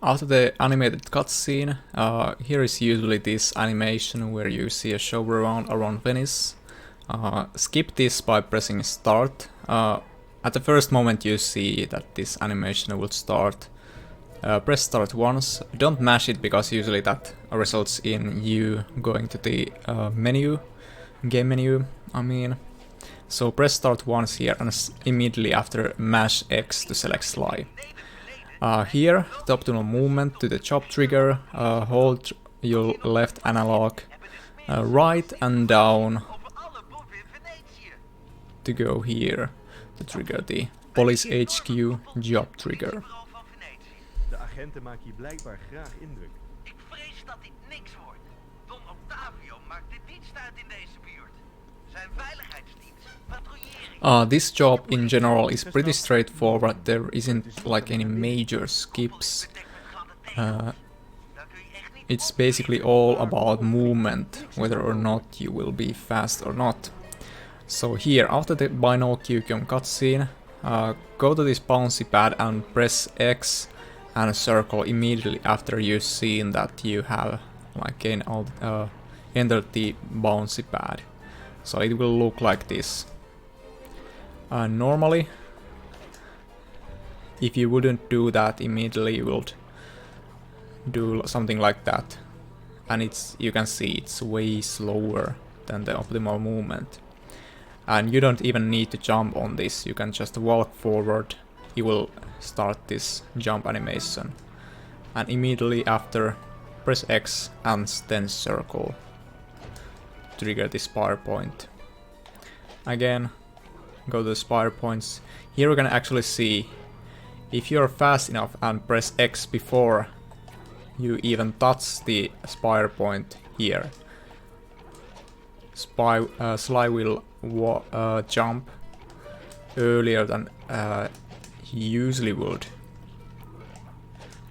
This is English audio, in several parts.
After the animated cutscene, here is usually this animation where you see a show around Venice. Skip this by pressing start. At the first moment you see that this animation will start. Press start once. Don't mash it because usually that results in you going to the game menu, I mean. So press start once here and immediately after mash X to select Sly. Here, the optimal movement to the chop trigger, hold your left analog, right and down to go here to trigger the Police HQ job trigger. De agenten maken hier blijkbaar graag indruk. Ik vrees dat dit niks wordt. Don Octavio maakt dit niet uit in deze buurt. Zijn veiligheidsdienst patrouillering. This job in general is pretty straightforward. There isn't like any major skips. It's basically all about movement, whether or not you will be fast or not. So here, after the Binocucum cutscene, go to this bouncy pad and press X and circle immediately after you've seen that you have like entered the bouncy pad. So it will look like this. Normally, if you wouldn't do that immediately, you would do something like that, and you can see it's way slower than the optimal movement. And you don't even need to jump on this, you can just walk forward, you will start this jump animation. And immediately after, press X and then circle to trigger the spire point. Again, go to the spire points. Here we can actually see if you're fast enough and press X before you even touch the spire point here, Sly will jump earlier than he usually would.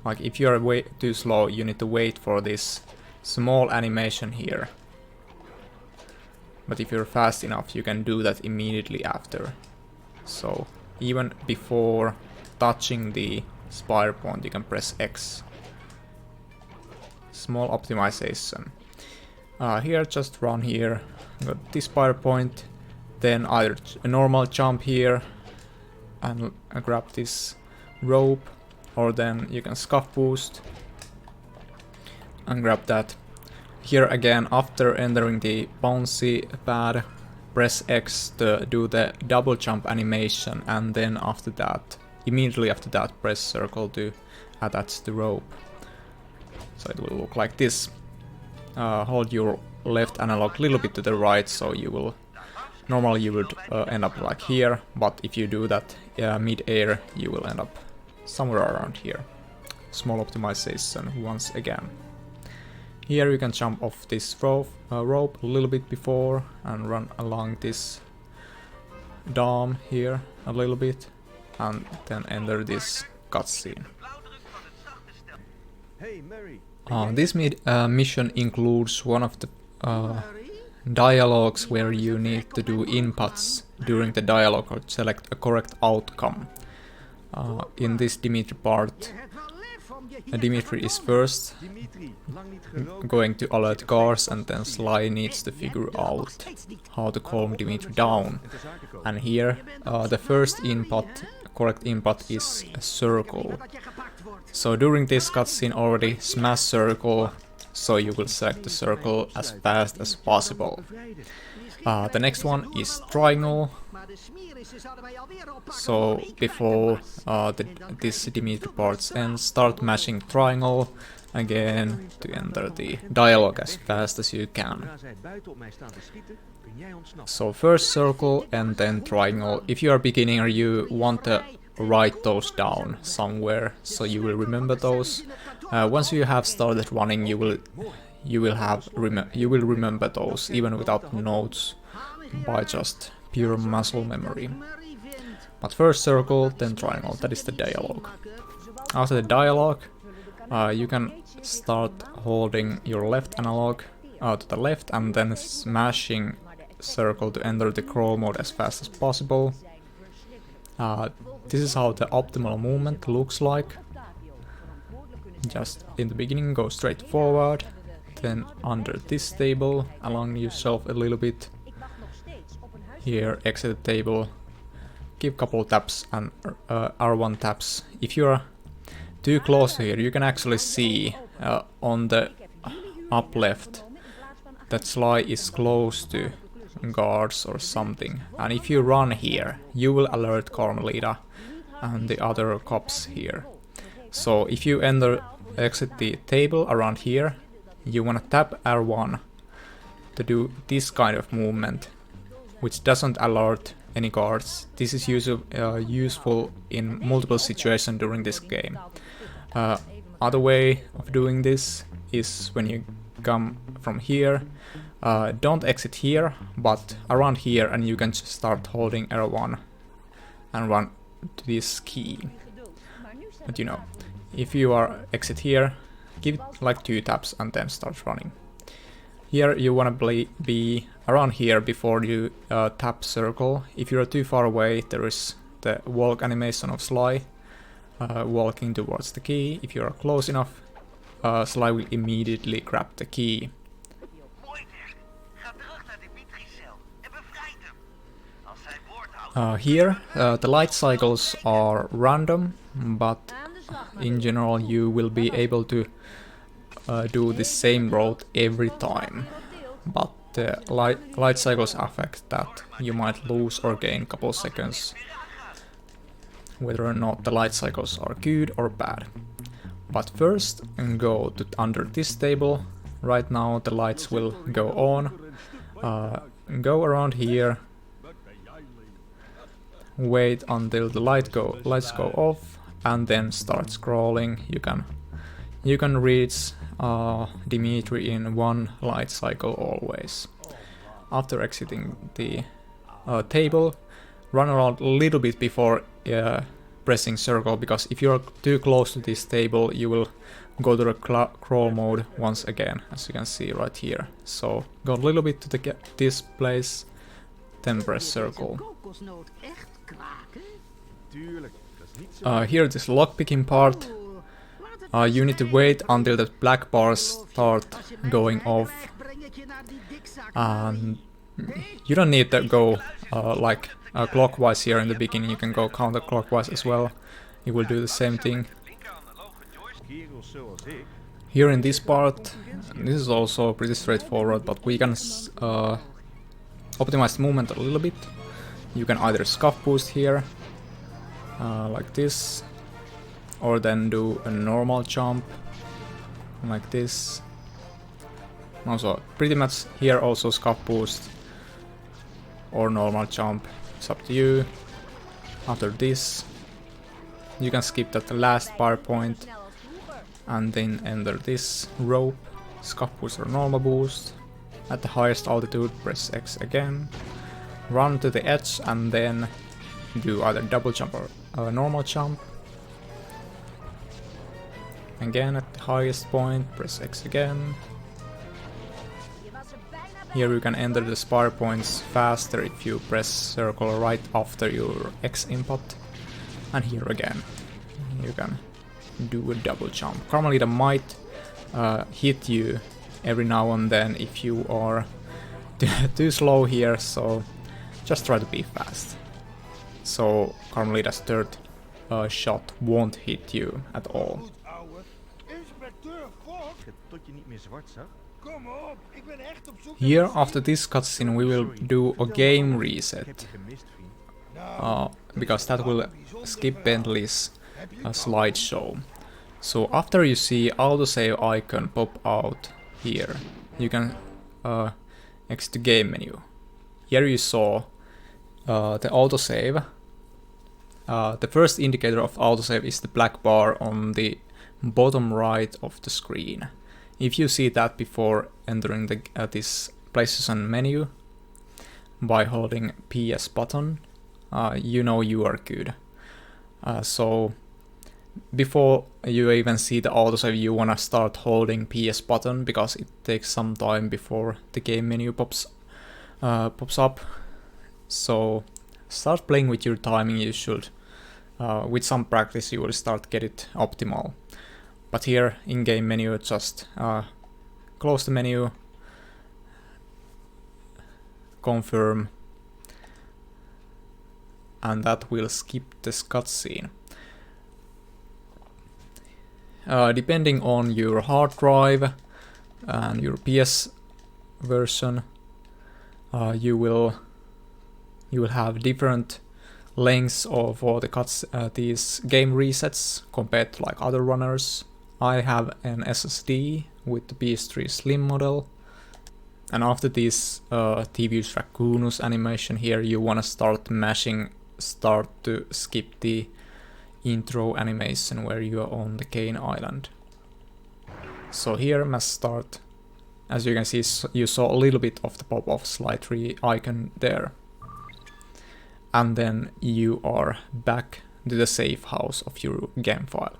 Like if you're way too slow, you need to wait for this small animation here. But if you're fast enough, you can do that immediately after. So even before touching the spire point, you can press X. Small optimization. Here, just run here, got this spire point, then either a normal jump here and grab this rope, or then you can scuff boost and grab that. Here again, after entering the bouncy pad, press X to do the double jump animation, and then after that, immediately after that, press circle to attach the rope. So it will look like this. Hold your left analog a little bit to the right, so you will normally you would end up like here, but if you do that mid-air, you will end up somewhere around here. Small optimization once again. Here you can jump off this rope a little bit before and run along this dome here a little bit, and then enter this cutscene. Hey Mary. This mission includes one of the dialogues where you need to do inputs during the dialogue or select a correct outcome. In this Dimitri part, Dimitri is first going to alert cars, and then Sly needs to figure out how to calm Dimitri down. And here, the first correct input is a circle. So during this cutscene already, smash circle, so you will select the circle as fast as possible. The next one is triangle. So before this Dimitri parts ends, start mashing triangle again to enter the dialogue as fast as you can. So first circle and then triangle. If you are beginner, you want to write those down somewhere so you will remember those. Once you have started running, you will remember those even without notes by just pure muscle memory. But first circle, then triangle, that is the dialogue. After the dialogue, you can start holding your left analog to the left and then smashing circle to enter the crawl mode as fast as possible. This is how the optimal movement looks like. Just in the beginning go straight forward, then under this table, along yourself a little bit. Here exit the table, give couple taps and R1 taps. If you're too close to here, you can actually see on the up left that Sly is close to guards or something, and if you run here you will alert Carmelita and the other cops here. So if you exit the table around here, you wanna tap R1 to do this kind of movement, which doesn't alert any guards. This is useful in multiple situations during this game. Other way of doing this is when you come from here, don't exit here, but around here, and you can just start holding R1 and run to this key. But you know, if you are exit here, give it like 2 taps and then start running. Here you wanna be around here before you tap circle. If you're too far away, there is the walk animation of Sly walking towards the key. If you are close enough, Sly will immediately grab the key. Mooi weg. Ga terug naar de Mitri-cel en bevrijd hem. Als hij woord houdt. Here the light cycles are random, but in general you will be able to do the same route every time. But the light cycles affect that. You might lose or gain a couple seconds, whether or not the light cycles are good or bad. But first go to under this table. Right now the lights will go on. Go around here. Wait until the lights go off, and then start scrolling. You can reach Dimitri in one light cycle always. After exiting the table, run around a little bit before pressing circle, because if you're too close to this table you will go to the crawl mode once again, as you can see right here. So go a little bit to this place, then press circle. Tuurlijk, dat is niet zo. Here this lockpicking part, you need to wait until the black bars start going off, and you don't need to go like clockwise here in the beginning. You can go counterclockwise as well. You will do the same thing. Kerels zoals ik. Here in this part, this is also pretty straightforward, but we can optimize the movement a little bit. You can either scuff boost here, like this, or then do a normal jump, like this. Also, pretty much here also scuff boost or normal jump, it's up to you. After this, you can skip that last bar point and then enter this rope, scuff boost or normal boost. At the highest altitude, press X again, run to the edge and then do either double jump or normal jump. Again at the highest point, press X again. Here you can enter the spire points faster if you press circle right after your X input. And here again, you can do a double jump. Carmelita might hit you every now and then if you are too slow here, so just try to be fast. So Carmelita's third shot won't hit you at all. Inspecteur Fox. Tot je niet meer zwart zag. Kom op, ik ben echt op zoek. Here after this cutscene we will do a game Ik reset, heb je gemist, vriend. because that will skip Bentley's slideshow. So after you see autosave icon pop out here, you can exit the game menu. Here you saw the autosave. The first indicator of autosave is the black bar on the bottom right of the screen. If you see that before entering this PlayStation menu by holding PS button, you know you are good. So before you even see the autosave, you wanna start holding PS button because it takes some time before the game menu pops up. So start playing with your timing. You should, with some practice, you will start get it optimal. But here in-game menu, just close the menu, confirm, and that will skip this cutscene. Depending on your hard drive and your PS version, you will have different lengths of all these game resets compared to like other runners. I have an SSD with the PS3 Slim model, and after this Thievius Raccoonus animation here, you wanna start mashing start to skip the intro animation where you are on the Cane Island. So here, mass start. As you can see, you saw a little bit of the pop-off slide tree icon there. And then you are back to the safe house of your game file.